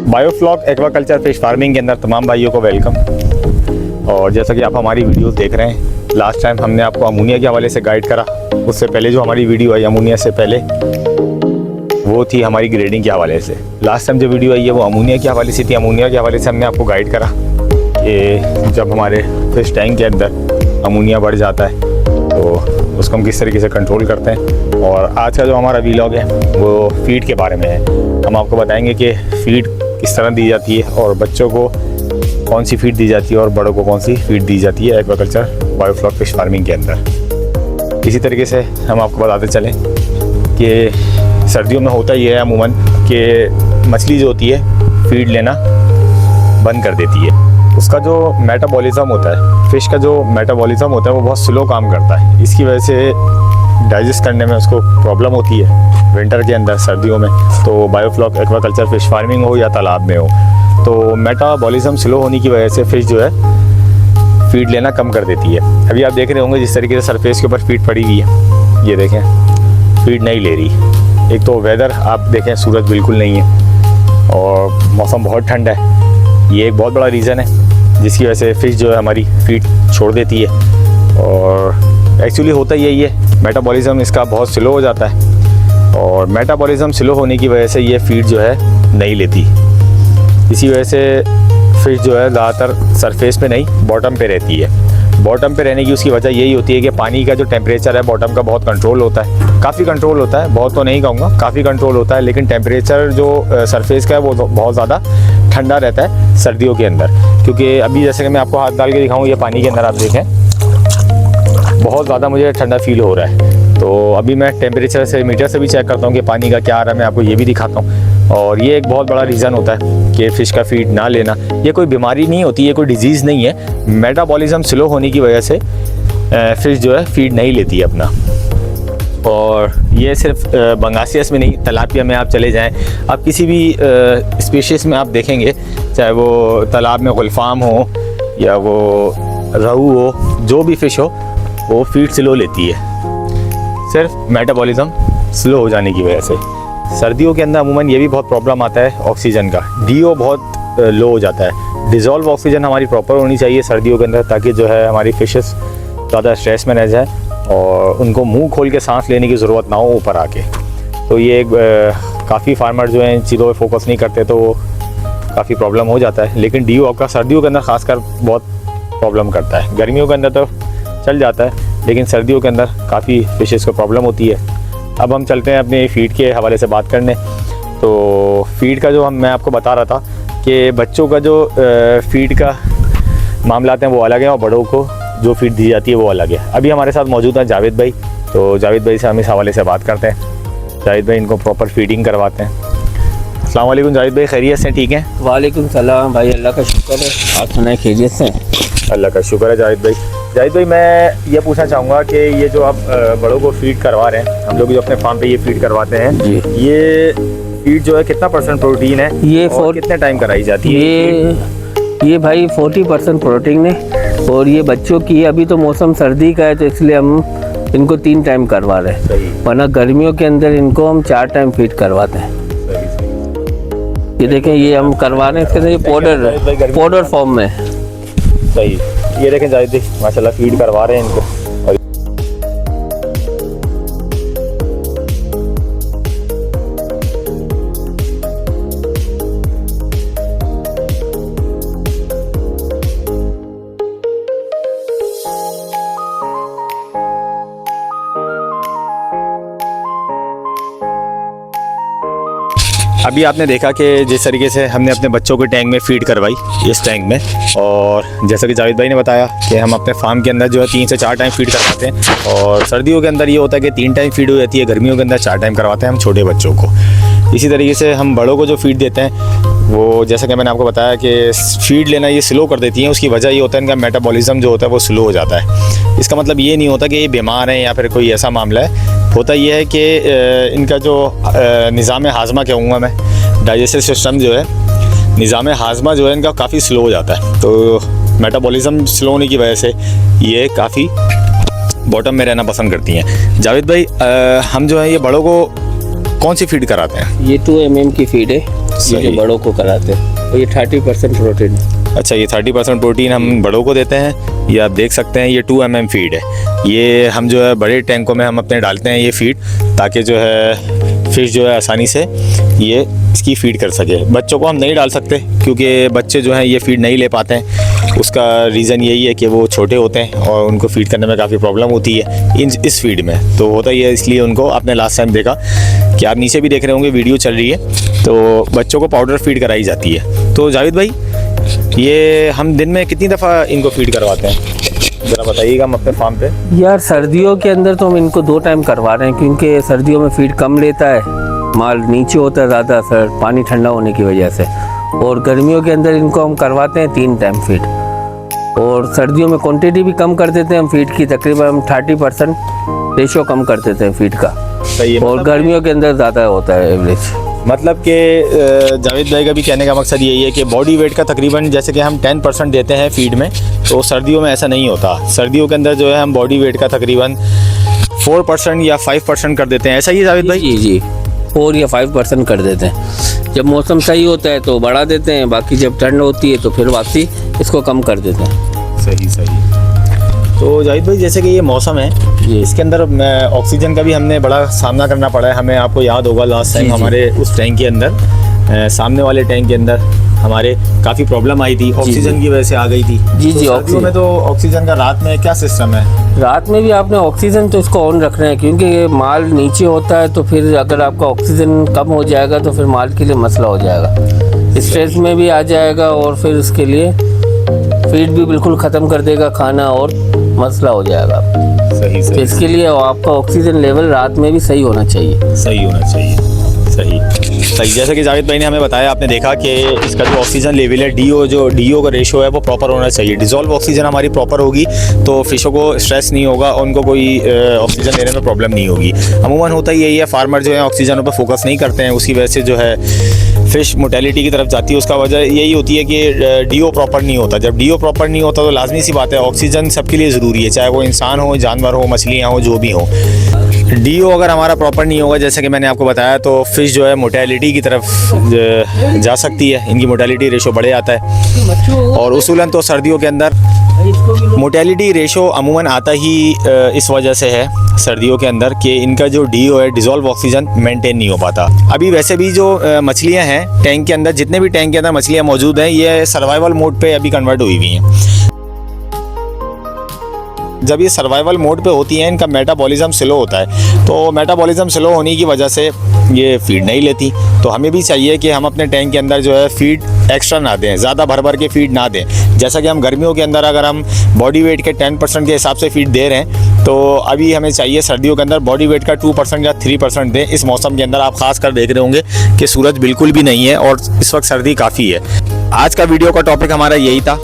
Biofloc aquaculture fish farming के अंदर तमाम भाइयों को वेलकम। और जैसा कि आप हमारी वीडियोस देख रहे हैं, लास्ट टाइम हमने आपको अमोनिया के हवाले से गाइड करा। उससे पहले जो हमारी वीडियो आई अमोनिया से पहले, वो थी हमारी ग्रेडिंग के हवाले से। लास्ट टाइम जो वीडियो आई है वो अमोनिया के हवाले से थी। अमोनिया के हवाले से हमने आपको गाइड करा कि जब हमारे फिश टैंक के अंदर अमोनिया बढ़ जाता है तो उसको हम किस तरीके से कंट्रोल करते हैं। और आज का जो हमारा वीलॉग है वो फीड के बारे में है। हम आपको बताएंगे कि फ़ीड किस तरह दी जाती है और बच्चों को कौन सी फ़ीड दी जाती है और बड़ों को कौन सी फ़ीड दी जाती है एक्वाकल्चर बायोफ्लॉक फिश फार्मिंग के अंदर। इसी तरीके से हम आपको बताते चलें कि सर्दियों में होता ये है अमूमन कि मछली जो होती है फ़ीड लेना बंद कर देती है। उसका जो मेटाबॉलिज़्म होता है, फ़िश का जो मेटाबॉलिज़्म होता है वो बहुत स्लो काम करता है। इसकी वजह से डाइजेस्ट करने में उसको प्रॉब्लम होती है विंटर के अंदर, सर्दियों में। तो बायोफ्लॉक एक्वाकल्चर फिश फार्मिंग हो या तालाब में हो, तो मेटाबॉलिज़्म स्लो होने की वजह से फ़िश जो है फ़ीड लेना कम कर देती है। अभी आप देख रहे होंगे जिस तरीके से सरफेस के ऊपर फ़ीड पड़ी हुई है, ये देखें फ़ीड नहीं ले रही। एक तो वेदर आप देखें, सूरज बिल्कुल नहीं है और मौसम बहुत ठंडा है। ये एक बहुत बड़ा रीज़न है जिसकी वजह से फ़िश जो है हमारी फ़ीड छोड़ देती है। और एक्चुअली होता यही है, मेटाबॉलिज़्म इसका बहुत स्लो हो जाता है और मेटाबॉलिज़्म स्लो होने की वजह से ये फ़ीड जो है नहीं लेती। इसी वजह से फ़िश जो है ज़्यादातर सरफेस पे नहीं बॉटम पे रहती है। बॉटम पे रहने की उसकी वजह यही होती है कि पानी का जो टेम्परेचर है बॉटम का बहुत कंट्रोल होता है, काफ़ी कंट्रोल होता है, बहुत तो नहीं कहूँगा, काफ़ी कंट्रोल होता है। लेकिन टेम्परेचर जो सरफेस का है वो बहुत ज़्यादा ठंडा रहता है सर्दियों के अंदर। क्योंकि अभी जैसे कि मैं आपको हाथ डाल के दिखाऊँ, ये पानी के अंदर आप देखें बहुत ज़्यादा मुझे ठंडा फील हो रहा है। तो अभी मैं टेम्परेचर से मीटर से भी चेक करता हूँ कि पानी का क्या आ रहा है, मैं आपको ये भी दिखाता हूँ। और ये एक बहुत बड़ा रीज़न होता है कि फ़िश का फ़ीड ना लेना। ये कोई बीमारी नहीं होती, ये कोई डिजीज़ नहीं है, मेटाबॉलिज़्म स्लो होने की वजह से फ़िश जो है फ़ीड नहीं लेती है अपना। और ये सिर्फ बंगासियस में नहीं, तलापिया में आप चले जाएं, आप किसी भी स्पीशीज़ में आप देखेंगे, चाहे वो तालाब में गुलफाम हो या वो रहू हो, जो भी फ़िश हो वो फ़ीड स्लो लेती है, सिर्फ मेटाबॉलिज़्म स्लो हो जाने की वजह से। सर्दियों के अंदर अमूमन ये भी बहुत प्रॉब्लम आता है ऑक्सीजन का, DO बहुत लो हो जाता है। डिज़ोल्व ऑक्सीजन हमारी प्रॉपर होनी चाहिए सर्दियों के अंदर, ताकि जो है हमारी फ़िशेस ज़्यादा स्ट्रेस में रह जाए और उनको मुंह खोल के सांस लेने की ज़रूरत ना हो ऊपर आके। तो ये काफ़ी फार्मर जो हैं इन चीज़ों पर फोकस नहीं करते तो काफ़ी प्रॉब्लम हो जाता है। लेकिन DO आपका सर्दियों के अंदर ख़ासकर बहुत प्रॉब्लम करता है। गर्मियों के अंदर तो चल जाता है, लेकिन सर्दियों के अंदर काफ़ी फिशेस को प्रॉब्लम होती है। अब हम चलते हैं अपने फ़ीड के हवाले से बात करने। तो फ़ीड का जो मैं आपको बता रहा था कि बच्चों का जो फ़ीड का मामलात हैं वो अलग हैं और बड़ों को जो फ़ीड दी जाती है वो अलग है। अभी हमारे साथ मौजूद हैं जावेद भाई, तो जावेद भाई से हम इस हवाले से बात करते हैं। जावेद भाई इनको प्रॉपर फ़ीडिंग करवाते हैं। अस्सलाम वालेकुम जावेद भाई, खैरियत से ठीक हैं? वालेकुम सलाम भाई, अल्लाह का शुक्र है, आप सुनाए खैरियत से? अल्लाह का शुक्र है जावेद भाई। जावेद भाई मैं ये पूछना चाहूँगा कि ये जो आप बड़ों को फ़ीड करवा रहे हैं, हम लोग जो अपने फार्म पे ये फ़ीड करवाते हैं जी, ये फ़ीड जो है कितना % प्रोटीन है, ये और कितने टाइम कराई जाती है? ये भाई 40% प्रोटीन है और ये बच्चों की, अभी तो मौसम सर्दी का है तो इसलिए हम इनको 3 टाइम करवा रहे हैं, सही, वरना गर्मियों के अंदर इनको हम 4 टाइम फीड करवाते हैं। सही। ये देखें, ये हम करवा रहे हैं, इसके अंदर पाउडर फॉर्म में। सही, ये देखें जावेद भाई माशाल्लाह फ़ीड करवा रहे हैं इनको। अभी आपने देखा कि जिस तरीके से हमने अपने बच्चों के टैंक में फ़ीड करवाई इस टैंक में, और जैसा कि जावेद भाई ने बताया कि हम अपने फार्म के अंदर जो है 3 से 4 टाइम फ़ीड करवाते हैं। और सर्दियों के अंदर ये होता है कि 3 टाइम फ़ीड हो जाती है, गर्मियों के अंदर 4 टाइम करवाते हैं हम छोटे बच्चों को। इसी तरीके से हम बड़ों को जो फ़ीड देते हैं वो जैसा कि मैंने आपको बताया कि फ़ीड लेना ये स्लो कर देती हैं। उसकी वजह ये होता है इनका मेटाबॉलिज़्म जो होता है वो स्लो हो जाता है। इसका मतलब ये नहीं होता कि ये बीमार हैं या फिर कोई ऐसा मामला है। होता ये है कि इनका जो निज़ाम हाज़मा कहूँगा मैं, डाइजेस्टिव सिस्टम जो है, निज़ाम हाज़मा जो है इनका काफ़ी स्लो हो जाता है। तो मेटाबॉलिज़्म स्लो होने की वजह से ये काफ़ी बॉटम में रहना पसंद करती हैं। जावेद भाई हम जो है ये बड़ों को कौन सी फीड कराते हैं? ये 2 mm की फीड है, ये सही। जो बड़ों को कराते हैं, तो ये 30% प्रोटीन है। अच्छा, ये 30% प्रोटीन हम बड़ों को देते हैं। ये आप देख सकते हैं, ये 2 mm फीड है। ये हम जो है बड़े टैंकों में हम अपने डालते हैं ये फीड, ताकि जो है फिश जो है आसानी से ये इसकी फीड कर सके। बच्चों को हम नहीं डाल सकते क्योंकि बच्चे जो हैं ये फीड नहीं ले पाते हैं। उसका रीज़न यही है कि वो छोटे होते हैं और उनको फीड करने में काफ़ी प्रॉब्लम होती है इस फीड में। तो होता ही है, इसलिए उनको आपने लास्ट टाइम देखा कि आप नीचे भी देख रहे होंगे, वीडियो चल रही है, तो बच्चों को पाउडर फीड कराई जाती है। तो जावेद भाई, ये हम दिन में कितनी दफ़ा इनको फीड करवाते हैं, ज़रा बताइएगा हम अपने फार्म पे। यार सर्दियों के अंदर तो हम इनको 2 टाइम करवा रहे हैं, क्योंकि सर्दियों में फीड कम लेता है, माल नीचे होता है ज़्यादा, सर पानी ठंडा होने की वजह से। और गर्मियों के अंदर इनको हम करवाते हैं 3 टाइम फीड। और सर्दियों में क्वांटिटी भी कम कर देते हैं हम फीड की, तकरीबन हम 30% रेशो कम कर देते हैं फीड का। सही है। और गर्मियों के अंदर ज़्यादा होता है एवरेज। मतलब कि जावेद भाई का भी कहने का मकसद यही है कि बॉडी वेट का तकरीबन जैसे कि हम 10% देते हैं फीड में, तो सर्दियों में ऐसा नहीं होता। सर्दियों के अंदर जो है हम बॉडी वेट का तकरीबन 4% या 5% कर देते हैं। ऐसा ही है जावेद भाई? जी जी, 4 या 5% कर देते हैं। जब मौसम सही होता है तो बढ़ा देते हैं, बाकी जब ठंड होती है तो फिर वापसी इसको कम कर देते हैं। सही सही। तो जावेद भाई, जैसे कि ये मौसम है, जी। इसके अंदर ऑक्सीजन का भी हमने बड़ा सामना करना पड़ा है हमें। आपको याद होगा लास्ट टाइम जी, जी। हमारे उस टैंक के अंदर सामने वाले टैंक के अंदर हमारे काफ़ी प्रॉब्लम आई थी, ऑक्सीजन की वजह से आ गई थी। जी, तो जी, सर्दियों में तो ऑक्सीजन का रात में क्या सिस्टम है? रात में भी आपने ऑक्सीजन तो इसको ऑन रखना है, क्योंकि ये माल नीचे होता है, तो फिर अगर आपका ऑक्सीजन कम हो जाएगा तो फिर माल के लिए मसला हो जाएगा, स्ट्रेस में भी आ जाएगा, और फिर उसके लिए फीड भी बिल्कुल ख़त्म कर देगा खाना, और मसला हो जाएगा। सही तो सही इसके लिए आपका ऑक्सीजन लेवल रात में भी सही होना चाहिए। सही होना चाहिए। सही सही। जैसे कि जावेद भाई ने हमें बताया, आपने देखा कि इसका जो ऑक्सीजन लेवल है, डीओ का रेशो है, वो प्रॉपर होना चाहिए। डिज़ोल्व ऑक्सीजन हमारी प्रॉपर होगी तो फिशों को स्ट्रेस नहीं होगा, उनको कोई ऑक्सीजन लेने में प्रॉब्लम नहीं होगी। अमूमन होता ही यही है, फार्मर जो है ऑक्सीजन पर फोकस नहीं करते हैं, उसकी वजह से जो है फिश मोटेलिटी की तरफ जाती है। उसका वजह यही होती है कि डीओ प्रॉपर नहीं होता। जब डीओ प्रॉपर नहीं होता तो लाजमी सी बात है, ऑक्सीजन सबके लिए ज़रूरी है, चाहे वो इंसान हो, जानवर हो, मछलियाँ हो, जो भी हो। डीओ अगर हमारा प्रॉपर नहीं होगा, जैसे कि मैंने आपको बताया, तो फिश जो है मोटेलिटी की तरफ जा सकती है, इनकी मोटेलिटी रेशो बढ़े आता है। और उसूलन तो सर्दियों के अंदर मोटेलिटी रेशो अमूमन आता ही इस वजह से है सर्दियों के अंदर कि इनका जो डीओ है, डिज़ोल्व ऑक्सीजन, मेंटेन नहीं हो पाता। अभी वैसे भी जो मछलियां हैं टैंक के अंदर, जितने भी टैंक के अंदर मछलियां मौजूद हैं, ये सर्वाइवल मोड पे अभी कन्वर्ट हुई हुई हैं। जब ये सर्वाइवल मोड पे होती हैं, इनका मेटाबॉलिज्म स्लो होता है, तो मेटाबॉलिज्म स्लो होने की वजह से ये फीड नहीं लेती। तो हमें भी चाहिए कि हम अपने टैंक के अंदर जो है फीड एक्स्ट्रा ना दें, ज़्यादा भर भर के फीड ना दें। जैसा कि हम गर्मियों के अंदर अगर हम बॉडी वेट के 10% के हिसाब से फीड दे रहे हैं, तो अभी हमें चाहिए सर्दियों के अंदर बॉडी वेट का 2% या 3% दें। इस मौसम के अंदर आप खास कर देख रहे होंगे कि सूरज बिल्कुल भी नहीं है और इस वक्त सर्दी काफ़ी है। आज का वीडियो का टॉपिक हमारा यही था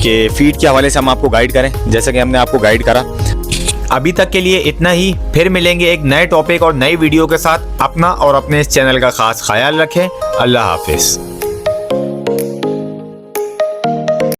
कि फीड के हवाले से हम आपको गाइड करें, जैसे कि हमने आपको गाइड करा। अभी तक के लिए इतना ही, फिर मिलेंगे एक नए टॉपिक और नई वीडियो के साथ। अपना और अपने इस चैनल का खास ख्याल रखें। अल्लाह हाफिज़।